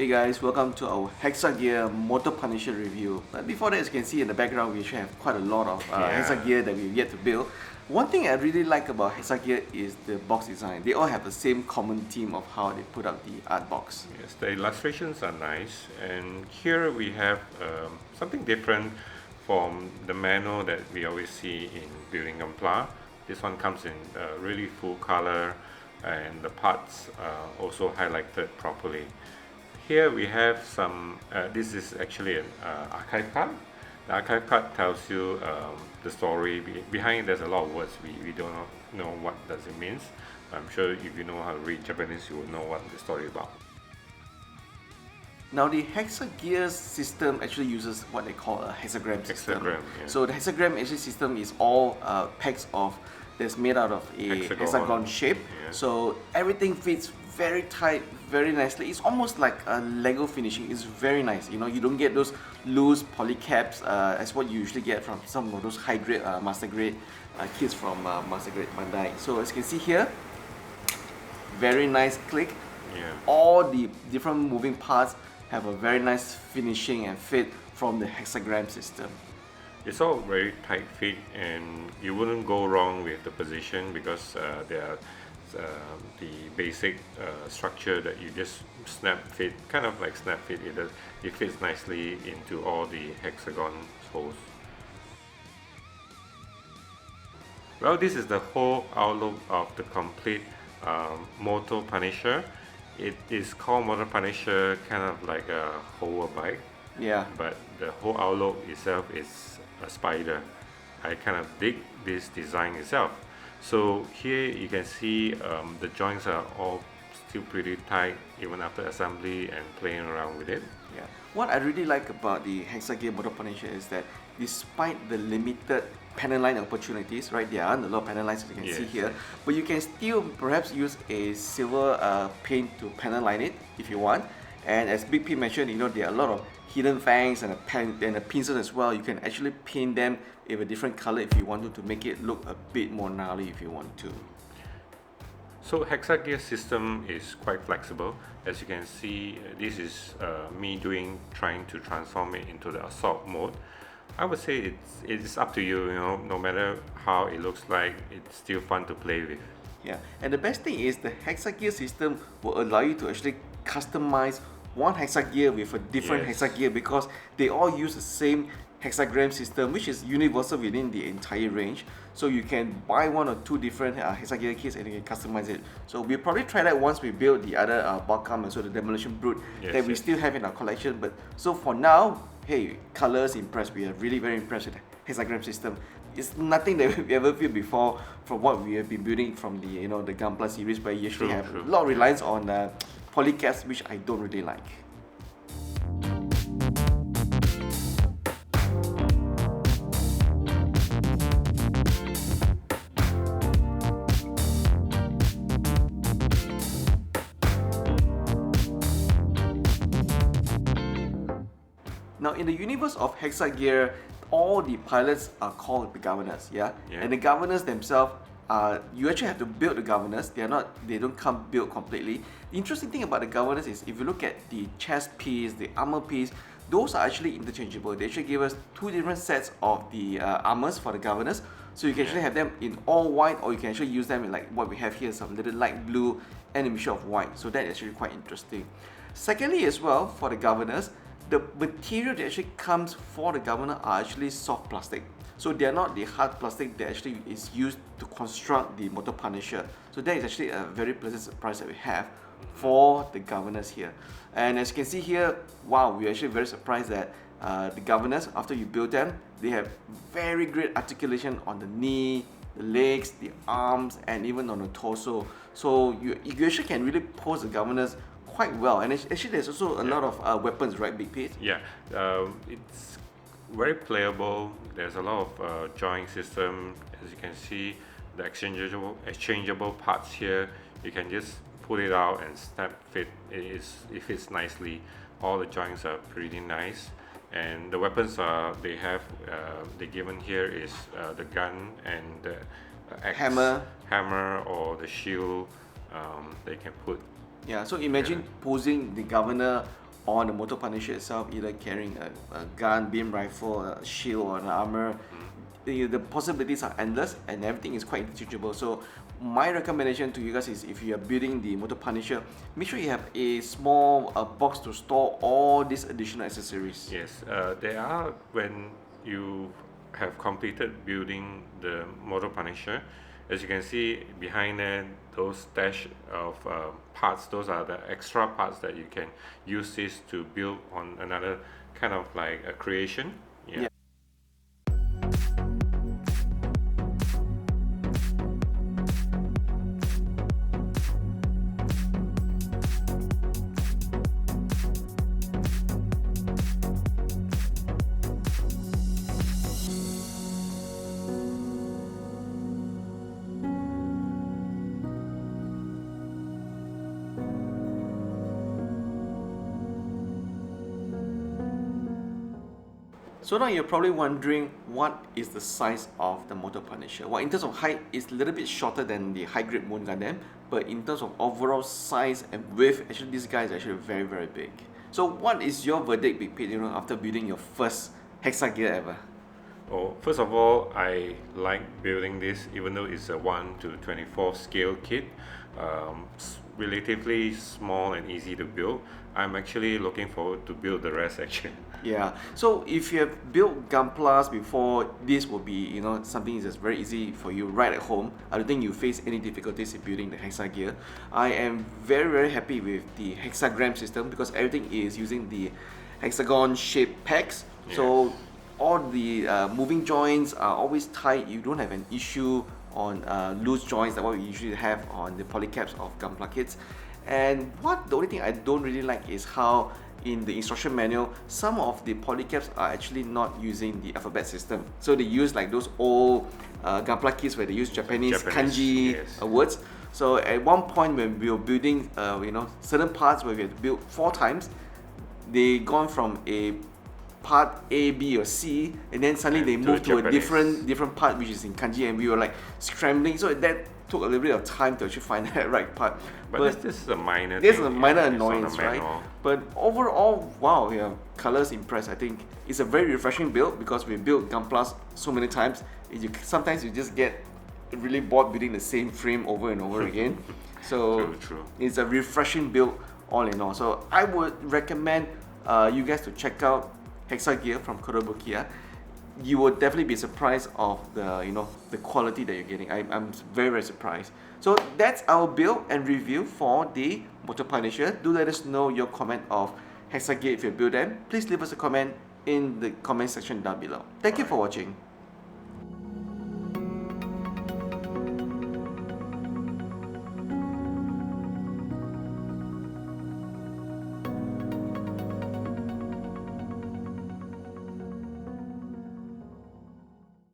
Hey guys, welcome to our Hexa Gear Motor Punisher review. But before that, as you can see in the background, we actually have quite a lot of Hexa Gear that we've yet to build. One thing I really like about Hexa Gear is the box design. They all have the same common theme of how they put up the art box. Yes, the illustrations are nice, and here we have something different from the manual that we always see in building Gunpla. This one comes in really full color, and the parts are also highlighted properly. Here we have some, this is actually an archive card. The archive card tells you the story. Behind there's a lot of words, we don't know what does it means. I'm sure if you know how to read Japanese, you will know what the story is about. Now the Hexa Gear system actually uses what they call a hexagram system. Hexagram, yeah. So the hexagram actually system is all packs of that's made out of a hexagon shape. Yeah. So everything fits very tight, very nicely. It's almost like a Lego finishing. It's very nice. You know, you don't get those loose poly caps as what you usually get from some of those high grade, master grade kits from master grade Bandai. So as you can see here, very nice click. Yeah. All the different moving parts have a very nice finishing and fit from the hexagram system. It's all very tight fit, and you wouldn't go wrong with the position because they are the basic structure that you just snap fit, kind of like snap fit. It fits nicely into all the hexagon holes. Well, this is the whole outlook of the complete Motor Punisher. It is called Motor Punisher, kind of like a hover bike. Yeah. But the whole outlook itself is a spider. I kind of dig this design itself. So here you can see the joints are all still pretty tight even after assembly and playing around with it. Yeah. What I really like about the Hexa Gear Motor Punisher is that despite the limited panel line opportunities, right, there aren't a lot of panel lines as you can see here, but you can still perhaps use a silver paint to panel line it if you want. And as Big P mentioned, you know, there are a lot of hidden fangs and a pincers as well. You can actually paint them with a different color if you wanted to make it look a bit more gnarly if you want to. So Hexa Gear system is quite flexible. As you can see, this is me trying to transform it into the assault mode. I would say it's up to you, you know, no matter how it looks like, it's still fun to play with. Yeah, and the best thing is the Hexa Gear system will allow you to actually customize one Hexa Gear with a different Hexa Gear because they all use the same hexagram system, which is universal within the entire range. So you can buy one or two different Hexa Gear kits and you can customize it. So we'll probably try that once we build the other Balkam and so the Demolition Brute that we still have in our collection. But so for now, hey, colors impressed. We are really very impressed with the hexagram system. It's nothing that we've ever feel before from what we have been building from the the Gunpla series, where you actually have a lot of reliance on polycaps, which I don't really like. Now in the universe of Hexa Gear, all the pilots are called the governors, and the governors themselves you actually have to build the governors. They don't come built completely. The interesting thing about the governors is if you look at the chest piece, the armor piece, those are actually interchangeable. They actually give us two different sets of the armors for the governors. So you can actually have them in all white, or you can actually use them in like what we have here, some little light blue and a mixture of white. So that is actually quite interesting. Secondly as well, for the governors, the material that actually comes for the governor are actually soft plastic. So they are not the hard plastic that actually is used to construct the Motor Punisher. So that is actually a very pleasant surprise that we have for the governors here. And as you can see here, wow, we're actually very surprised that the governors, after you build them, they have very great articulation on the knee, the legs, the arms, and even on the torso. So you actually can really pose the governors quite well. And actually there's also a lot of weapons, right, Big Pete? Yeah, it's very playable. There's a lot of joint system. As you can see, the exchangeable parts here, you can just pull it out and snap fit. It fits nicely. All the joints are pretty nice, and the weapons they given here is the gun and the axe, hammer or the shield. They can put. Yeah, so imagine posing the governor on the motor punisher itself, either carrying a gun, beam rifle, a shield, or an armor. The possibilities are endless, and everything is quite interchangeable. So my recommendation to you guys is, if you are building the motor punisher, make sure you have a small box to store all these additional accessories. Yes, there are, when you have completed building the motor punisher, as you can see behind there, those stash of parts, those are the extra parts that you can use this to build on another kind of like a creation. Yeah. So now you're probably wondering, what is the size of the motor punisher? Well, in terms of height, it's a little bit shorter than the high grade Moon Gundam, but in terms of overall size and width, actually this guy is actually very, very big. So what is your verdict, Big Pete, after building your first Hexa Gear ever? Oh, first of all, I like building this, even though it's a 1:24 scale kit. Relatively small and easy to build. I'm actually looking forward to build the rest actually. Yeah, so if you have built Gunplas before, this will be something that's very easy for you right at home. I don't think you face any difficulties in building the Hexa Gear. I am very, very happy with the Hexagram system, because everything is using the hexagon shaped pegs. Yes. So all the moving joints are always tight. You don't have an issue on loose joints like what we usually have on the polycaps of Gunpla kits. And the only thing I don't really like is how in the instruction manual, some of the polycaps are actually not using the alphabet system. So they use like those old Gunpla kits where they use Japanese kanji words. So at one point when we were building certain parts where we had to build 4 times, they gone from a part A, B, or C, and then suddenly they moved to a different part which is in kanji, and we were like scrambling. So that took a little bit of time to actually find that right part. But this is a minor This thing. is a minor annoyance, right? But overall, wow, yeah, colors impress. I think it's a very refreshing build, because we built Gunplas so many times. Sometimes you just get really bored building the same frame over and over again. So True. It's a refreshing build all in all. So I would recommend you guys to check out Hexa Gear from Kotobukiya. You will definitely be surprised of the quality that you're getting. I'm very, very surprised. So that's our build and review for the motor punisher. Do let us know your comment of Hexa Gear if you build them. Please leave us a comment in the comment section down below. Thank you for watching.